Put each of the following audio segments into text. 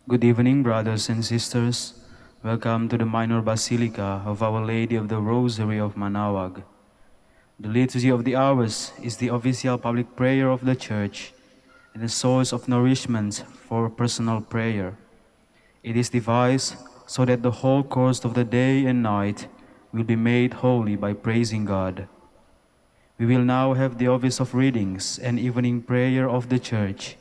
Good evening, brothers and sisters. Welcome to the Minor Basilica of Our Lady of the Rosary of Manaoag. The Liturgy of the Hours is the official public prayer of the Church and a source of nourishment for personal prayer. It is devised so that the whole course of the day and night will be made holy by praising God. We will now have the office of readings and evening prayer of the Church.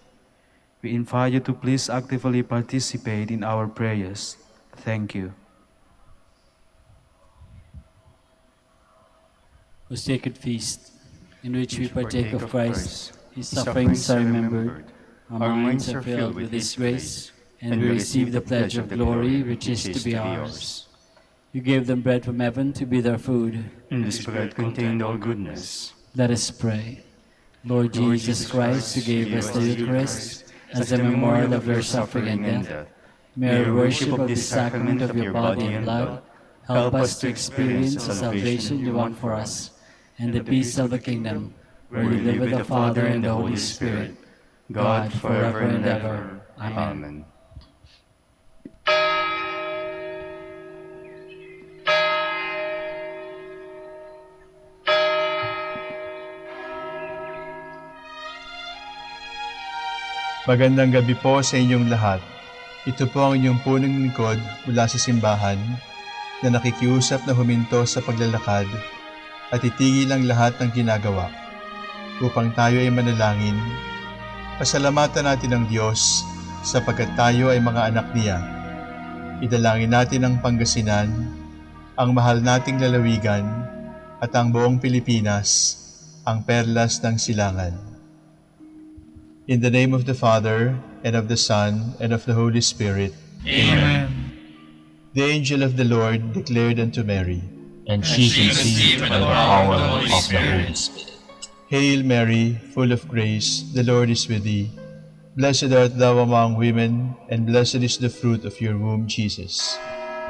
We invite you to please actively participate in our prayers. Thank you. O sacred feast, in which we partake of Christ, His sufferings are remembered, our minds are filled with His grace, and we receive the pledge of glory which is to be ours. You gave them bread from heaven to be their food. And this bread contained all goodness. Let us pray. Lord Jesus Christ, who gave us the Eucharist as a memorial of your suffering and death, may our worship of this sacrament of your body and blood help us to experience the salvation you want for us and the peace of the kingdom, where you live with the Father and the Holy Spirit, God forever and ever. Amen. Magandang gabi po sa inyong lahat. Ito po ang inyong punong lingkod mula sa simbahan na nakikiusap na huminto sa paglalakad at itigil ang lahat ng ginagawa upang tayo ay manalangin. Pasalamatan natin ang Diyos sapagkat tayo ay mga anak niya. Idalangin natin ang Pangasinan, ang mahal nating lalawigan at ang buong Pilipinas, ang perlas ng silangan. In the name of the Father, and of the Son, and of the Holy Spirit. Amen. The angel of the Lord declared unto Mary, and she conceived by the power of the Holy Spirit. Hail Mary, full of grace, the Lord is with thee. Blessed art thou among women, and blessed is the fruit of your womb, Jesus.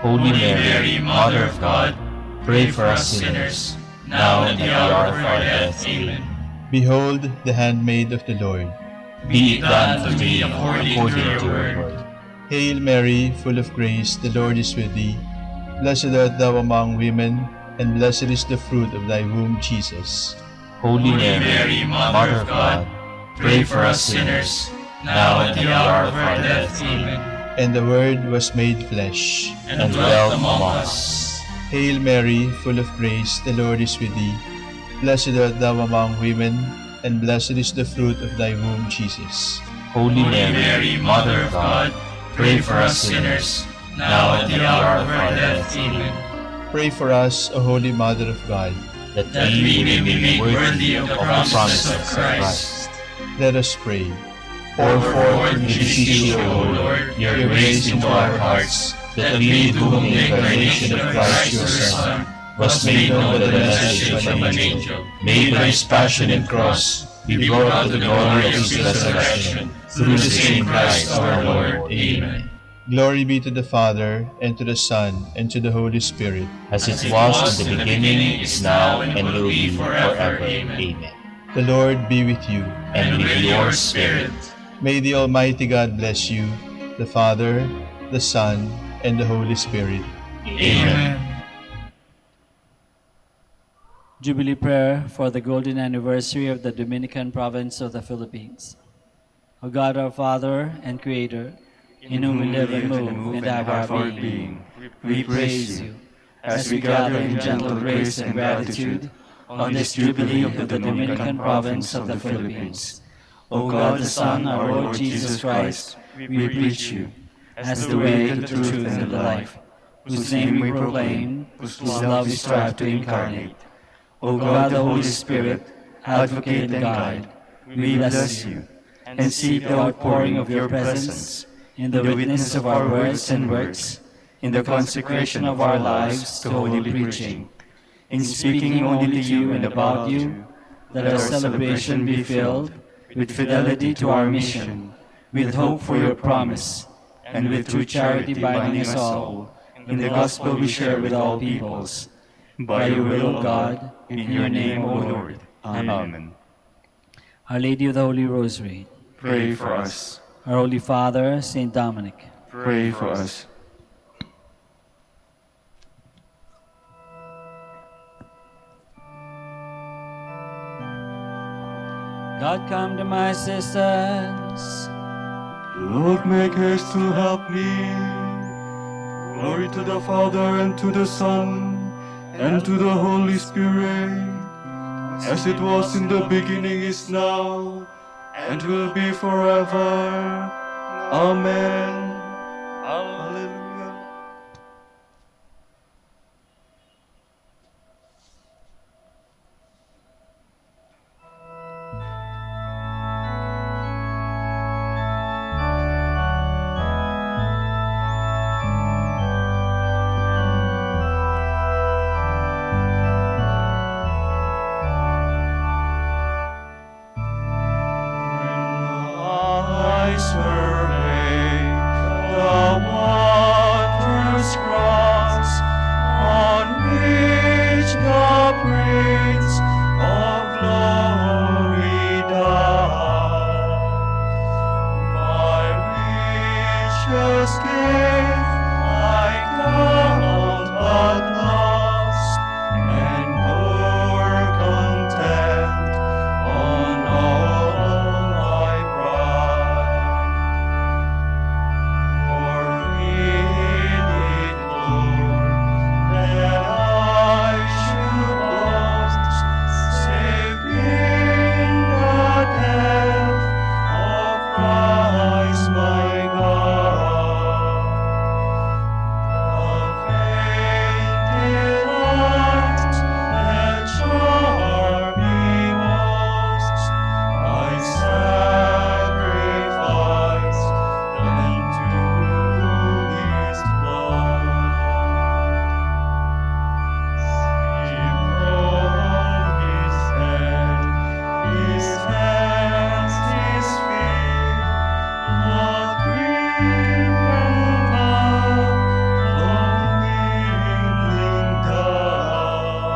Holy Mary, Mother of God, pray for us sinners, now and at the hour of our death. Amen. Behold the handmaid of the Lord. Be it done to me according to your word. Hail Mary, full of grace, the Lord is with thee. Blessed art thou among women, and blessed is the fruit of thy womb, Jesus. Holy Mary, Mother of God, pray for us sinners, now and at the hour of our death. Amen. And the Word was made flesh, and dwelt among us. Hail Mary, full of grace, the Lord is with thee. Blessed art thou among women, and blessed is the fruit of thy womb, Jesus. Holy Mary, Mother of God, pray for us sinners, now and at the hour of our death. Amen. Pray for us, O Holy Mother of God, that we may be made worthy of the promises of Christ. Let us pray. Pour forth, we beseech you, O Lord, your grace into our hearts, that we, to whom the incarnation of Christ your Son was made known by the message of an angel, made by his passion and cross, be brought to the glory of his resurrection, through the same Christ our Lord. Amen. Glory be to the Father, and to the Son, and to the Holy Spirit. As it was in the beginning, is now, and will be forever. Amen. The Lord be with you. And with your spirit. May the Almighty God bless you, the Father, the Son, and the Holy Spirit. Amen. Jubilee prayer for the golden anniversary of the Dominican province of the Philippines. O God, our Father and Creator, in whom we live and move and have our being, we praise you as we gather in gentle grace and gratitude on this Jubilee of the Dominican province of the Philippines. O God, the Son, our Lord Jesus Christ, we preach you as the way, the truth, and the life, whose name we proclaim, whose love we strive to incarnate. O God, the Holy Spirit, advocate and guide, we bless you, and seek the outpouring of your presence in the witness of our words and works, in the consecration of our lives to holy preaching, in speaking only to you and about you, that our celebration be filled with fidelity to our mission, with hope for your promise, and with true charity binding us all in the gospel we share with all peoples. By your will, O God, in your name, O Lord. Amen. Our Lady of the Holy Rosary, Pray for us. Our Holy Father, Saint Dominic, Pray for us. God, come to my assistance. Lord, make haste to help me. Glory to the Father, and to the Son, and to the Holy Spirit, as it was in the beginning, is now, and will be forever. Amen. Hallelujah. I survey the waters cross, on which the Prince of Glory died. My riches gain I count but lost, and pour content on all my pride. For in it, Lord, that I should boast, save in the death of Christ my God. The vain delights that charm me most, I sacrifice them to His blood. See from His head, His hands, His feet, what grief and love, long mingling down.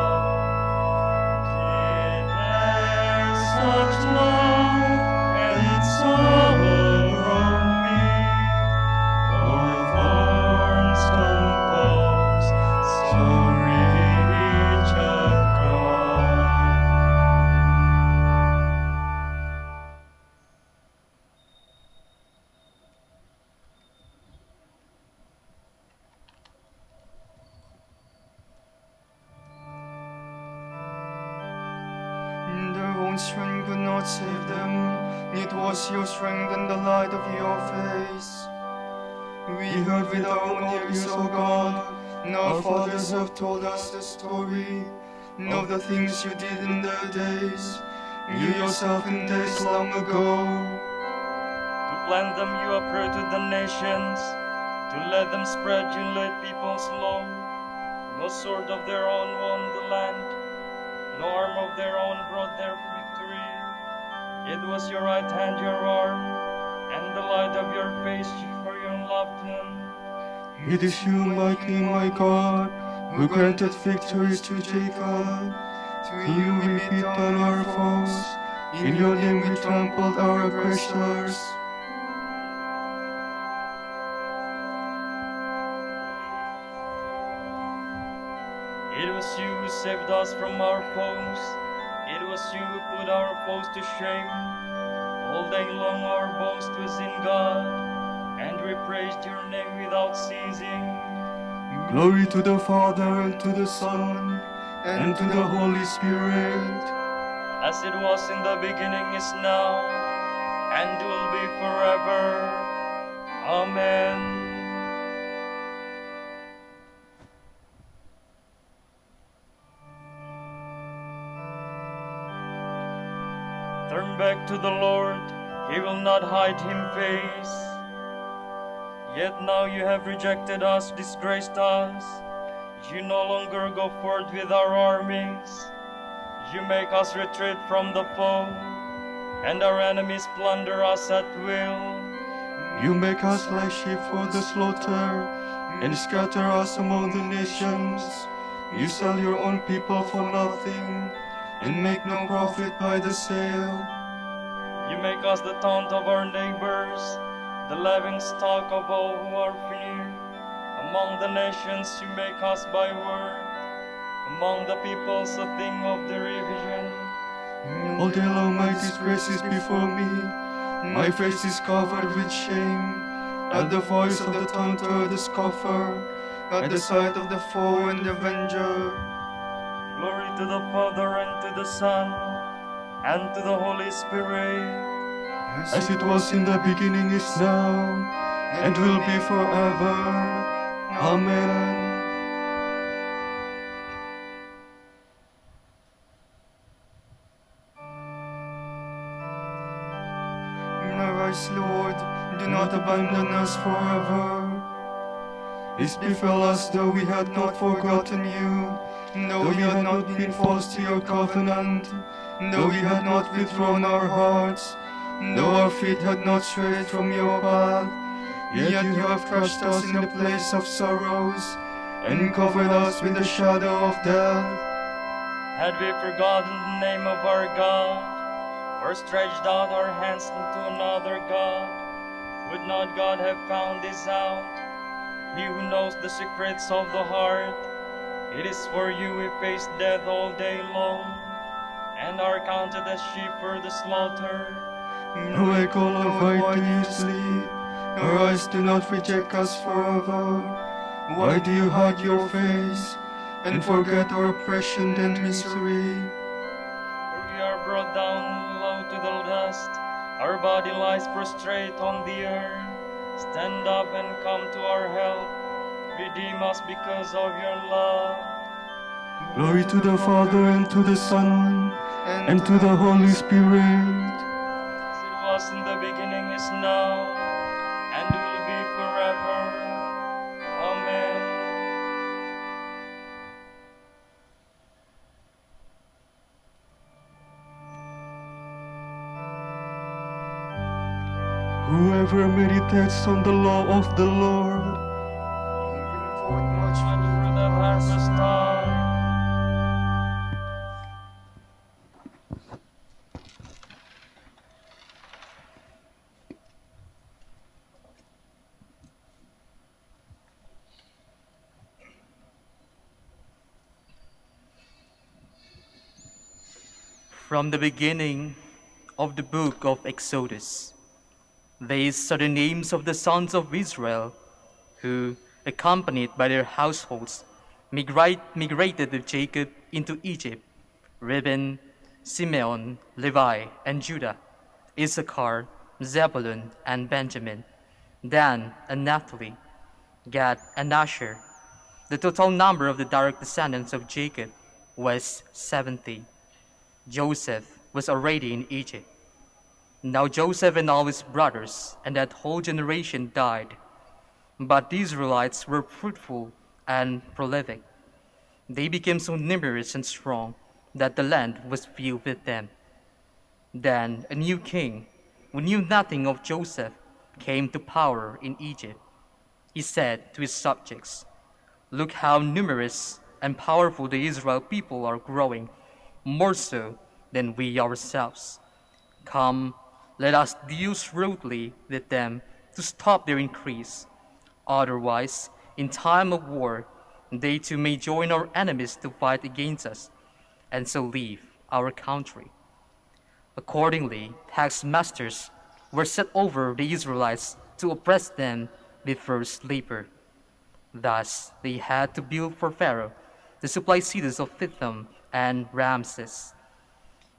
Did there such love and sorrow meet, or thorns compose so rich a crown? Their own strength could not save them. It was your strength and the light of your face. We heard with our own ears, O God, and our fathers have told us the story of the things you did in their days. You yourself in days long ago. To plant them you uprooted the nations, to let them spread you led peoples low. No sword of their own won the land, no arm of their own brought their victory. It was your right hand, your arm, and the light of your face for you loved him. It is you, my King, my God, who granted victories to Jacob. To you we beat down our foes. In your name we trampled our aggressors. It was you who saved us from our foes. It was you who put our foes to shame. All day long our boast was in God, and we praised your name without ceasing. Glory to the Father, and to the Son, and to the Holy Spirit. As it was in the beginning, is now, and will be forever. Amen. Turn back to the Lord, He will not hide Him face. Yet now you have rejected us, disgraced us. You no longer go forth with our armies. You make us retreat from the foe, and our enemies plunder us at will. You make us like sheep for the slaughter, and scatter us among the nations. You sell your own people for nothing, and make no profit by the sale. You make us the taunt of our neighbors, the living stock of all who are near. Among the nations you make us by word, among the peoples a thing of derision. All day long my disgrace is before me, my face is covered with shame. At the voice of the taunter, the scoffer, at the sight of the foe and the avenger. Glory to the Father, and to the Son, and to the Holy Spirit, As it was in the beginning, is now, and will be forever. Amen. Arise, Lord, do not abandon us forever. This befell us though we had not forgotten you, though we had not been false to your covenant, though we had not withdrawn our hearts, though our feet had not strayed from your path. Yet you have crushed us in the place of sorrows, and covered us with the shadow of death. had we forgotten the name of our God, or stretched out our hands unto another God, would not God have found this out? He who knows the secrets of the heart, it is for you we face death all day long, and are counted as sheep for the slaughter. No echo of why do you sleep? Your eyes do not reject us forever. Why do you hide your face, and forget our oppression and misery? For we are brought down low to the dust, our body lies prostrate on the earth. Stand up and come to our help, redeem us because of your love. Glory to the Father, and to the Son, and to the Holy Spirit. As it was in the beginning, is now, and will be forever. Amen. Whoever meditates on the law of the Lord, bring forth much Much fruit at harvest time. From the beginning of the book of Exodus, these are the names of the sons of Israel who, accompanied by their households, migrated with Jacob into Egypt: Reuben, Simeon, Levi, and Judah, Issachar, Zebulun, and Benjamin, Dan and Naphtali, Gad and Asher. The total number of the direct descendants of Jacob was 70. Joseph was already in Egypt. Now Joseph and all his brothers and that whole generation died. But the Israelites were fruitful and prolific. They became so numerous and strong that the land was filled with them. Then a new king, who knew nothing of Joseph, came to power in Egypt. He said to his subjects, "Look how numerous and powerful the Israel people are growing, more so than we ourselves. Come, let us deal shrewdly with them to stop their increase. Otherwise, in time of war, they too may join our enemies to fight against us, and so leave our country." Accordingly, taskmasters were set over the Israelites to oppress them with forced labor. Thus, they had to build for Pharaoh the supply cities of Pithom and Ramses.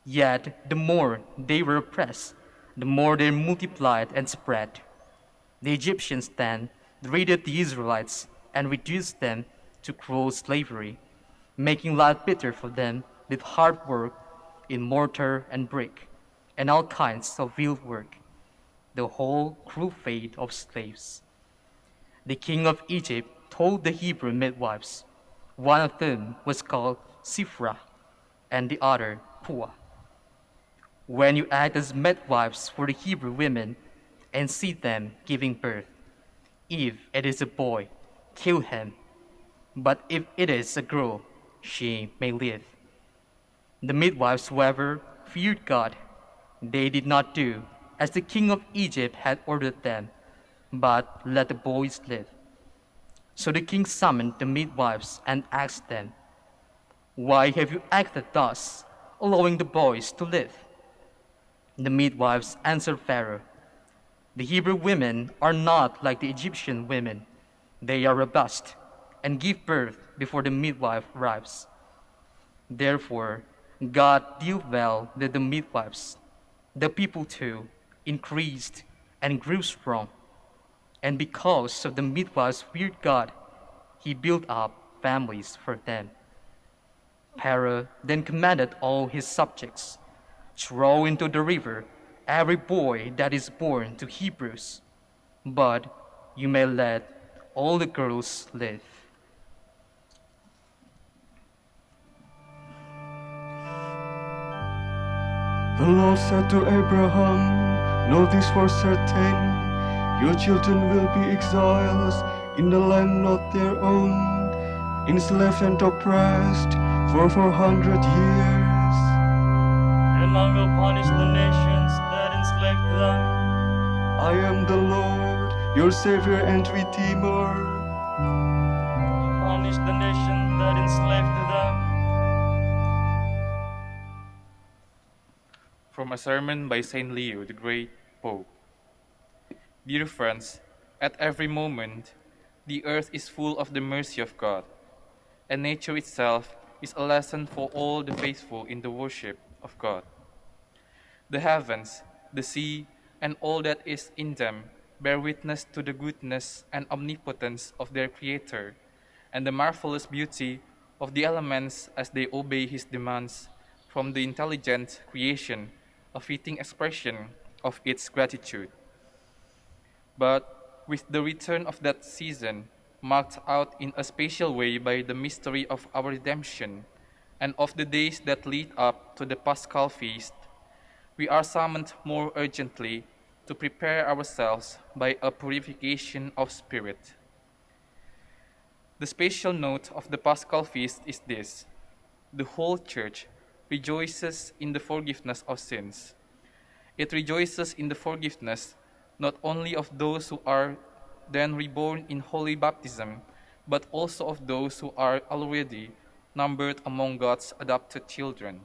Yet, the more they were oppressed, the more they multiplied and spread. The Egyptians then raided the Israelites and reduced them to cruel slavery, making life bitter for them with hard work in mortar and brick, and all kinds of field work, the whole cruel fate of slaves. The king of Egypt told the Hebrew midwives, one of whom was called Sifra, and the other Puah, "When you act as midwives for the Hebrew women and see them giving birth, if it is a boy, kill him, but if it is a girl, she may live." The midwives, however, feared God. They did not do as the king of Egypt had ordered them, but let the boys live." So the king summoned the midwives and asked them, "Why have you acted thus, allowing the boys to live?" The midwives answered Pharaoh, "The Hebrew women are not like the Egyptian women. They are robust and give birth before the midwife arrives. Therefore, God dealt well with the midwives. The people too increased and grew strong. And because of the midwives feared God, he built up families for them." Pharaoh then commanded all his subjects, "Throw into the river every boy that is born to Hebrews, but you may let all the girls live." The Lord said to Abraham, "Know this for certain, your children will be exiles in the land not their own, enslaved and oppressed for 400 years. And I will punish the nations that enslaved them. I am the Lord, your Savior and Redeemer." Punish the nation that enslaved them. From a sermon by Saint Leo, the great Pope. Dear friends, at every moment, the earth is full of the mercy of God, and nature itself is a lesson for all the faithful in the worship of God. The heavens, the sea, and all that is in them bear witness to the goodness and omnipotence of their Creator, and the marvelous beauty of the elements as they obey His demands from the intelligent creation, a fitting expression of its gratitude. But with the return of that season, marked out in a special way by the mystery of our redemption, and of the days that lead up to the Paschal feast, we are summoned more urgently to prepare ourselves by a purification of spirit. The special note of the Paschal feast is this: the whole Church rejoices in the forgiveness of sins. It rejoices in the forgiveness not only of those who are then reborn in holy baptism, but also of those who are already numbered among God's adopted children.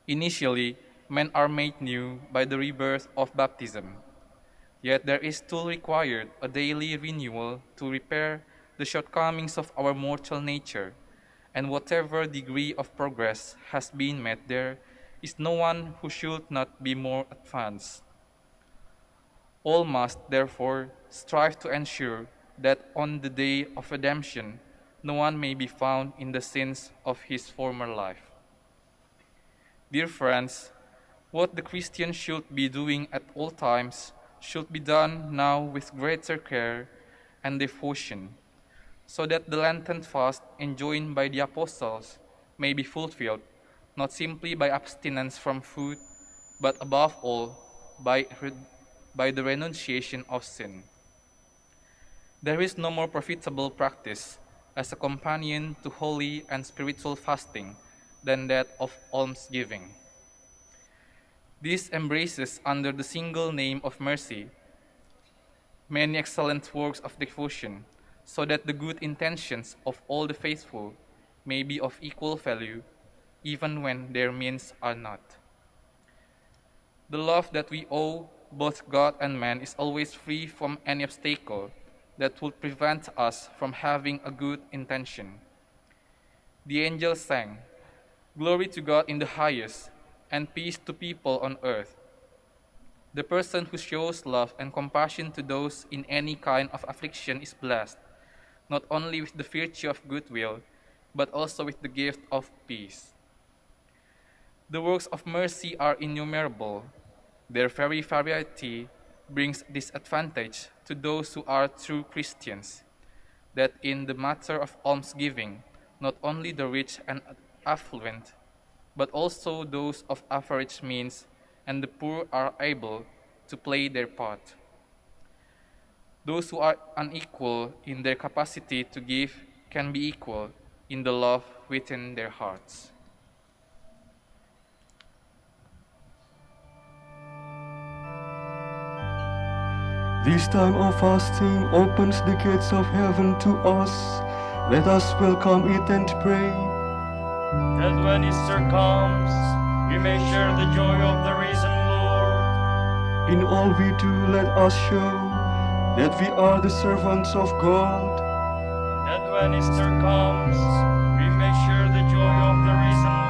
Initially, men are made new by the rebirth of baptism, yet there is still required a daily renewal to repair the shortcomings of our mortal nature, and whatever degree of progress has been made, there is no one who should not be more advanced. All must, therefore, strive to ensure that on the day of redemption, no one may be found in the sins of his former life. Dear friends, what the Christian should be doing at all times should be done now with greater care and devotion, so that the Lenten fast enjoined by the apostles may be fulfilled, not simply by abstinence from food, but above all by the renunciation of sin. There is no more profitable practice as a companion to holy and spiritual fasting than that of almsgiving. This embraces under the single name of mercy many excellent works of devotion, so that the good intentions of all the faithful may be of equal value, even when their means are not. The love that we owe both God and man is always free from any obstacle that would prevent us from having a good intention. The angels sang, "Glory to God in the highest, and peace to people on earth." The person who shows love and compassion to those in any kind of affliction is blessed, not only with the virtue of goodwill, but also with the gift of peace. The works of mercy are innumerable. Their very variety brings this advantage to those who are true Christians, that in the matter of almsgiving, not only the rich and affluent, but also those of average means and the poor are able to play their part. Those who are unequal in their capacity to give can be equal in the love within their hearts. This time of fasting opens the gates of heaven to us. Let us welcome it and pray that when Easter comes, we may share the joy of the risen Lord. in all we do. Let us show that we are the servants of God. That when Easter comes, we may share the joy of the risen Lord.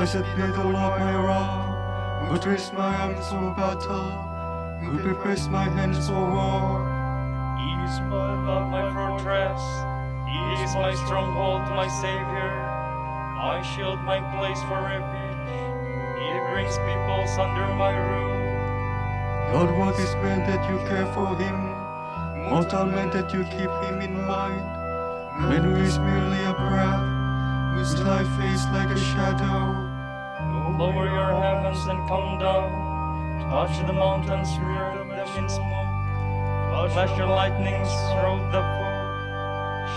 Blessed be the Lord my rock, who trains my arms for battle, who prepares my hands for war. He is my love, my fortress. He is my stronghold, my Savior, my shield, my place for refuge. He brings peoples under my rule. Lord, what is man that you care for him? Mortal man that you keep him in mind? Man who is merely a breath, whose life is like a shadow. Lower your heavens and come down. Touch the mountains, rear them in smoke. Flash your lightnings, throw the foe.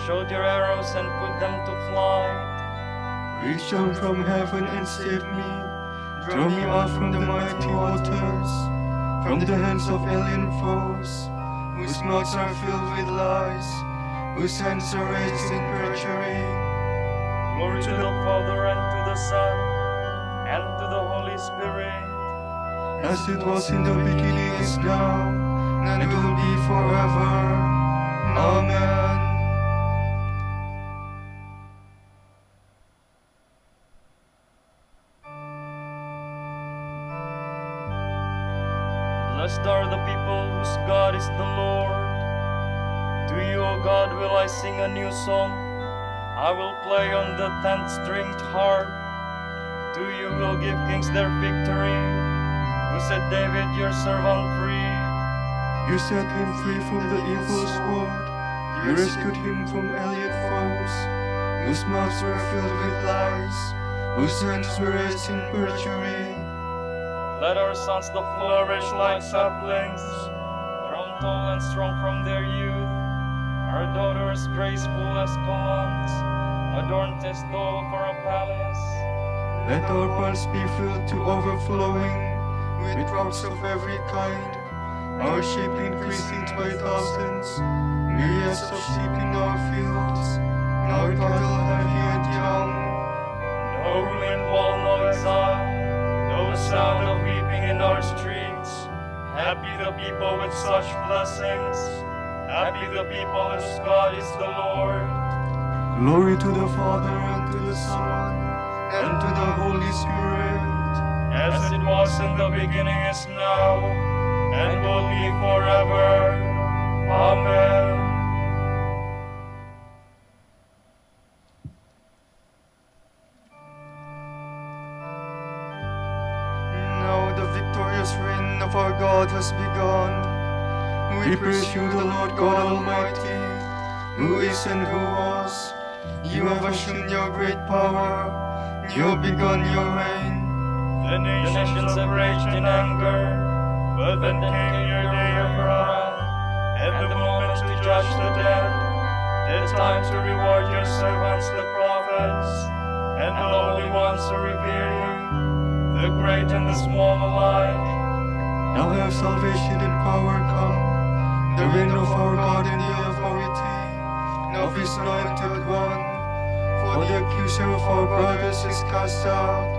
Shoot your arrows and put them to flight. Reach down from heaven and save me. Draw me out from the mighty waters, from the hands of alien foes, whose mouths are filled with lies, whose hands are raised in perjury. Glory to the Father and to the Son and to the Holy Spirit. As it was in the beginning, is now, and will be forever. Amen. Blessed are the people whose God is the Lord. To you, O God, will I sing a new song. I will play on the 10th-stringed harp. To you will give kings their victory, who set David your servant free. You set him free from the evil sword. You rescued him from alien foes, whose mouths were filled with lies, whose hands were raised in perjury. Let our sons flourish like saplings, grown tall and strong from their youth. Our daughters graceful as columns, adorned as though for a palace. Let our barns be filled to overflowing with crops of every kind. Our sheep increasing by thousands, myriads of sheep in our fields. Our cattle heavy and young. No ruin wall, no exile, no sound of weeping in our streets. Happy the people with such blessings. Happy the people whose God is the Lord. Glory to the Father and to the Son and to the Holy Spirit. As it was in the beginning, is now, and will be forever. Amen. Now the victorious reign of our God has begun. We praise you, the Lord God Almighty, who is and who was. You have shown your great power. You have begun your reign. The nations have raged in anger, but then came your day of wrath, and the moment to judge the dead, the time to reward your servants, the prophets, and the lowly ones who revere you, the great and the small alike. Now have salvation and power come, the reign of our God and the authority of his anointed one. For the accuser of our brothers is cast out.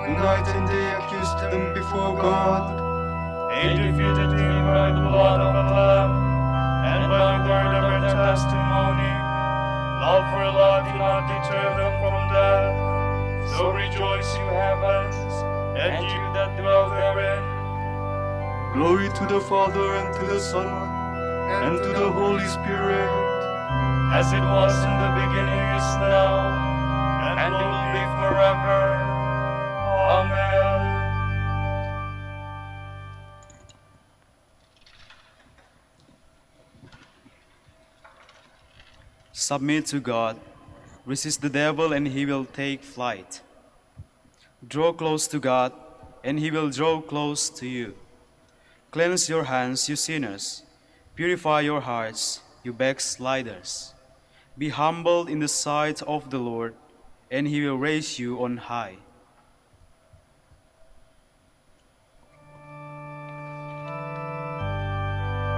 Night and day accused them before God. They defeated him by the blood of a lamb, and by the word of their testimony. Love for life did not deter them from death. So rejoice, you heavens, and you that dwell therein. Glory to the Father and to the Son and to the Holy Spirit. As it was in the beginning, is now, and will be forever. Amen. Submit to God, resist the devil, and he will take flight. Draw close to God, and he will draw close to you. Cleanse your hands, you sinners. Purify your hearts, you backsliders. Be humbled in the sight of the Lord, and he will raise you on high.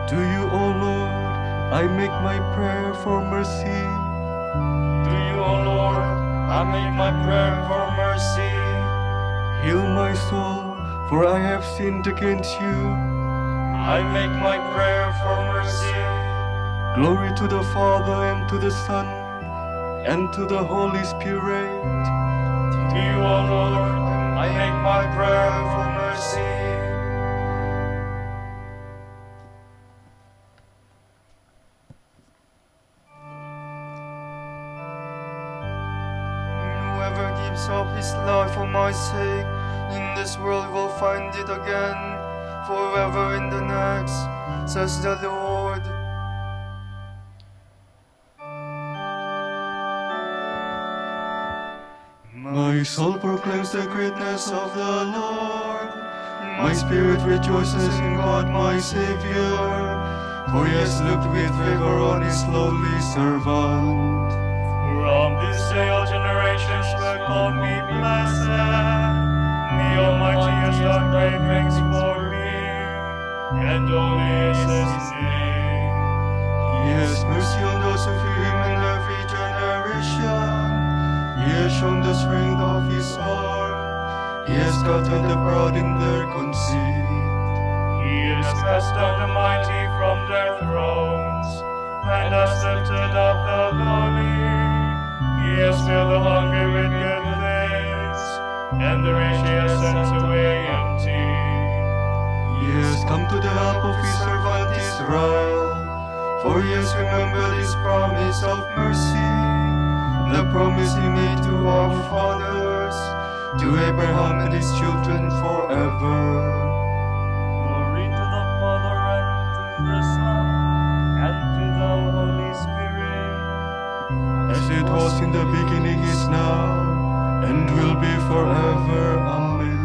To you, O Lord, I make my prayer for mercy. To you, O Lord, I make my prayer for mercy. Heal my soul, for I have sinned against you. I make my prayer for mercy. Glory to the Father and to the Son and to the Holy Spirit. To you, O Lord, I make my prayer for mercy. Whoever gives up his life for my sake in this world will find it again forever in the next, says the Lord. My soul proclaims the greatness of the Lord. My spirit rejoices in God my Savior, for he has looked with favor on his lowly servant. From this day all generations will call me blessed. The Almighty has done great things for me, and only is his name. He has mercy on those who fear him in every generation. He has shown the strength of his arm. He has scattered the proud in their conceit. He has cast down the mighty from their thrones, and has lifted up the lowly. He has filled the hungry with good things, and the rich he has sent away empty. He has come to the help of his servant Israel, for he has remembered his promise of mercy, the promise he made to our fathers, to Abraham and his children forever. Glory to the Father, and to the Son, and to the Holy Spirit. As it was in the beginning, is now, and will be forever. Amen.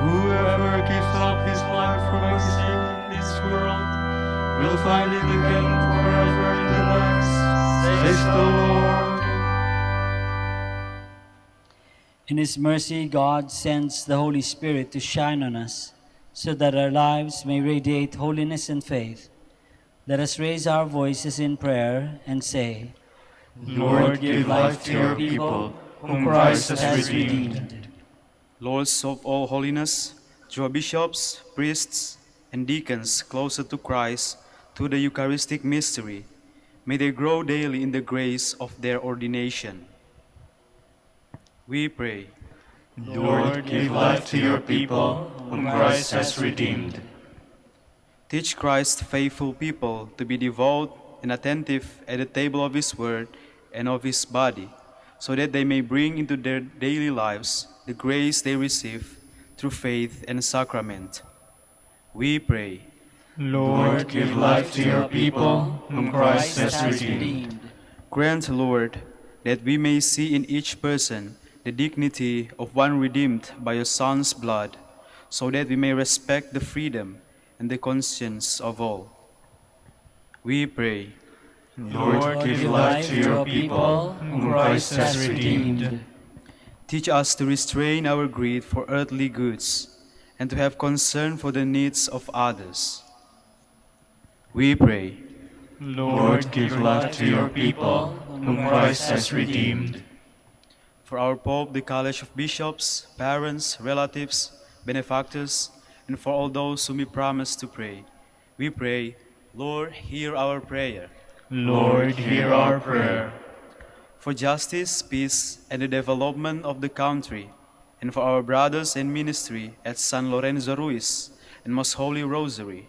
Whoever gives up his life for my sake in this world will find it again forever in the next, says the Lord. In His mercy, God sends the Holy Spirit to shine on us, so that our lives may radiate holiness and faith. Let us raise our voices in prayer and say, Lord, give life to your people, whom Christ has redeemed. Lords of all holiness, draw bishops, priests, and deacons closer to Christ through the Eucharistic mystery. May they grow daily in the grace of their ordination. We pray. Lord, give life to your people, whom Christ has redeemed. Teach Christ's faithful people to be devout and attentive at the table of His word and of His body, so that they may bring into their daily lives the grace they receive through faith and sacrament. We pray. Lord, give life to your people, whom Christ has redeemed. Grant, Lord, that we may see in each person the dignity of one redeemed by your Son's blood, so that we may respect the freedom and the conscience of all. We pray. Lord, give life to your people, whom Christ has redeemed. Teach us to restrain our greed for earthly goods and to have concern for the needs of others. We pray. Lord, give life to your people, whom Christ has redeemed. For our Pope, the College of Bishops, parents, relatives, benefactors, and for all those whom we promise to pray, we pray, Lord, hear our prayer. Lord, hear our prayer. For justice, peace, and the development of the country, and for our brothers in ministry at San Lorenzo Ruiz and Most Holy Rosary,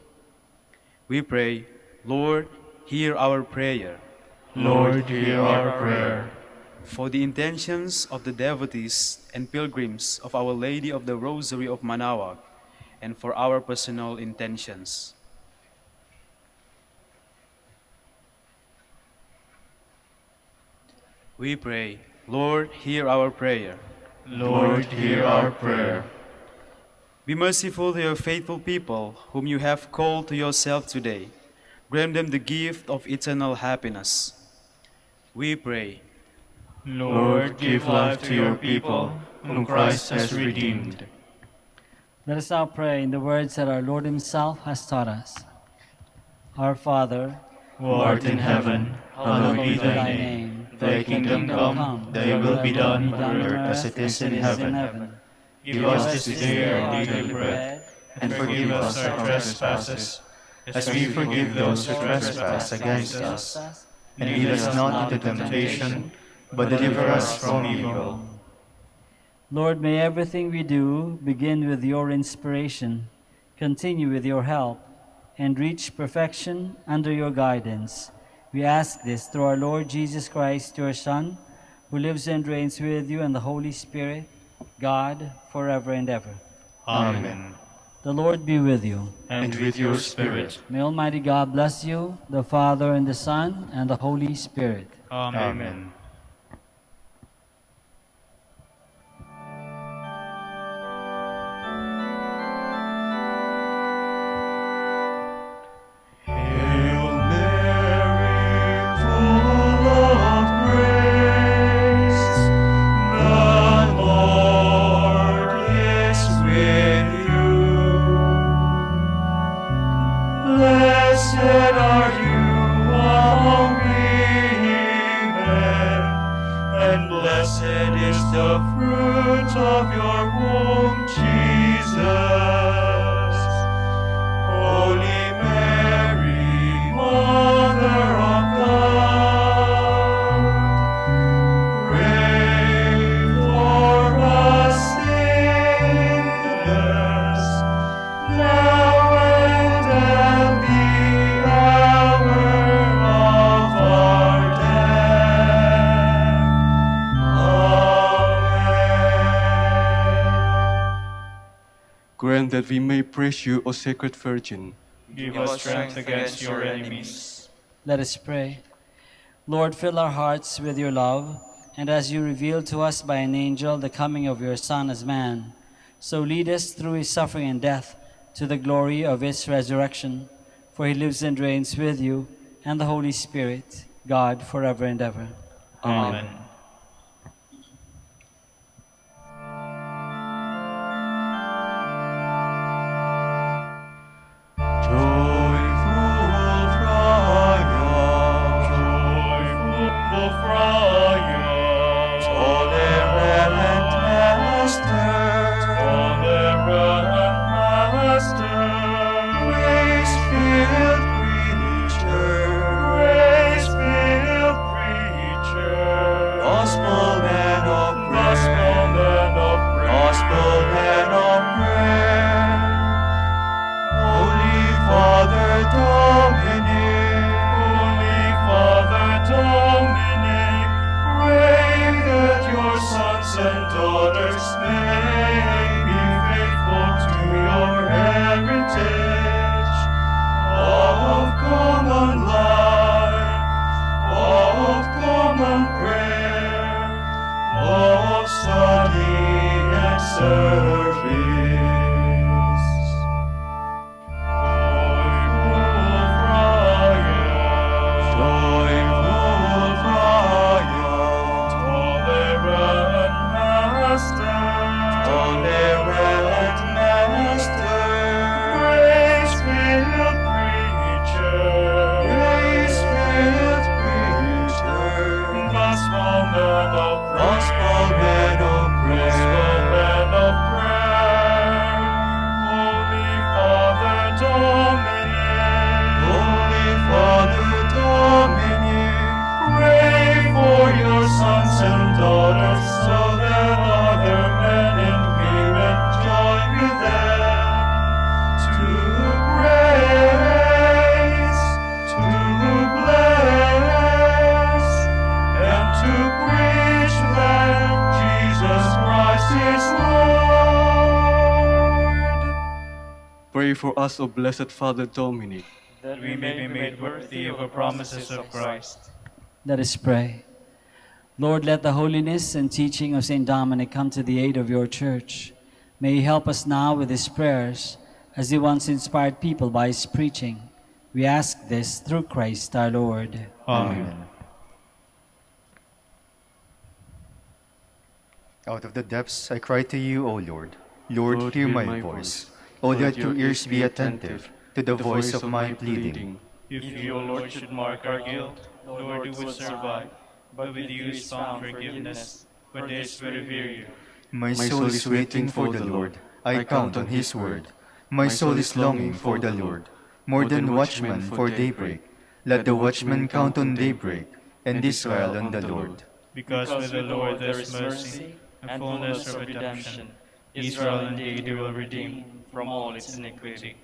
we pray, Lord, hear our prayer. Lord, hear our prayer. For the intentions of the devotees and pilgrims of Our Lady of the Rosary of Manaoag, and for our personal intentions. We pray, Lord, hear our prayer. Lord, hear our prayer. Be merciful to your faithful people, whom you have called to yourself today. Grant them the gift of eternal happiness. We pray. Lord, give life to your people, whom Christ has redeemed. Let us now pray in the words that our Lord Himself has taught us. Our Father, who art in heaven, hallowed be thy name. Thy kingdom come, thy will be done on earth as it is in heaven. Give us this day our daily bread, and forgive us our trespasses, as we forgive those who trespass against us. And lead us not into temptation, but deliver us from evil. Lord, may everything we do begin with your inspiration, continue with your help, and reach perfection under your guidance. We ask this through our Lord Jesus Christ, your Son, who lives and reigns with you and the Holy Spirit, God, forever and ever. Amen. The Lord be with you. And with your spirit. May Almighty God bless you, the Father, and the Son, and the Holy Spirit. Amen. Hail Mary, full of grace, the Lord is with you. Blessed are you among women, and blessed is the fruit of your womb, Jesus. Holy Mary, Mother of God, pray for us sinners, now and at the hour of our death. Amen. Grant that we may praise you, O Sacred Virgin. Give us strength against your enemies. Let us pray. Lord, fill our hearts with your love, and as you revealed to us by an angel the coming of your Son as man, so lead us through his suffering and death to the glory of his resurrection. For he lives and reigns with you and the Holy Spirit, God, forever and ever. Amen. Joyful Friar, tolerant Master, grace-filled preacher, gospel man of prayer, Holy Father Dominic, pray that your sons and daughters may be faithful to your heritage of common life, of common prayer, of study and service. Pray for us, O Blessed Father Dominic, that we may be made worthy of the promises of Christ. Let us pray. Lord, let the holiness and teaching of St. Dominic come to the aid of your church. May he help us now with his prayers, as he once inspired people by his preaching. We ask this through Christ our Lord. Amen. Out of the depths I cry to you, O Lord. Lord, hear my voice. O let your ears be attentive to the voice of my pleading. If you, O Lord, should mark our guilt, nor do we survive, but with you is found forgiveness. For this we revere you. My soul is waiting for the Lord. I count on his word. My soul is longing for the Lord. More than watchmen for daybreak, let the watchman count on daybreak, and Israel on the Lord. Because with the Lord there is mercy and fullness of redemption. Israel indeed you will redeem from all its iniquity.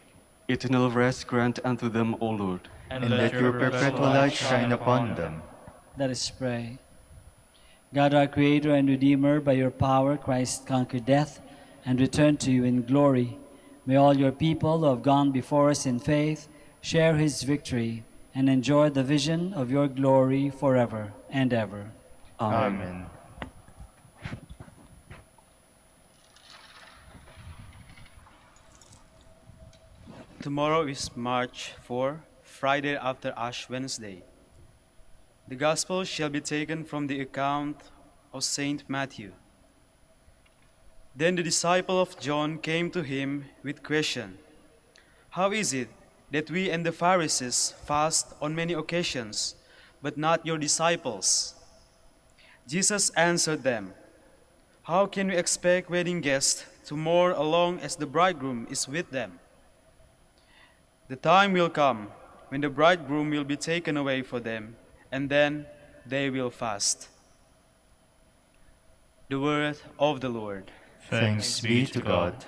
Eternal rest grant unto them, O Lord. And let your perpetual light shine upon them. Let us pray. God, our Creator and Redeemer, by your power Christ conquered death and returned to you in glory. May all your people who have gone before us in faith share his victory and enjoy the vision of your glory forever and ever. Amen. Tomorrow is March 4, Friday after Ash Wednesday. The Gospel shall be taken from the account of Saint Matthew. Then the disciple of John came to him with question, "How is it that we and the Pharisees fast on many occasions, but not your disciples?" Jesus answered them, "How can we expect wedding guests to mourn along as the bridegroom is with them? The time will come when the bridegroom will be taken away for them, and then they will fast." The word of the Lord. Thanks be to God.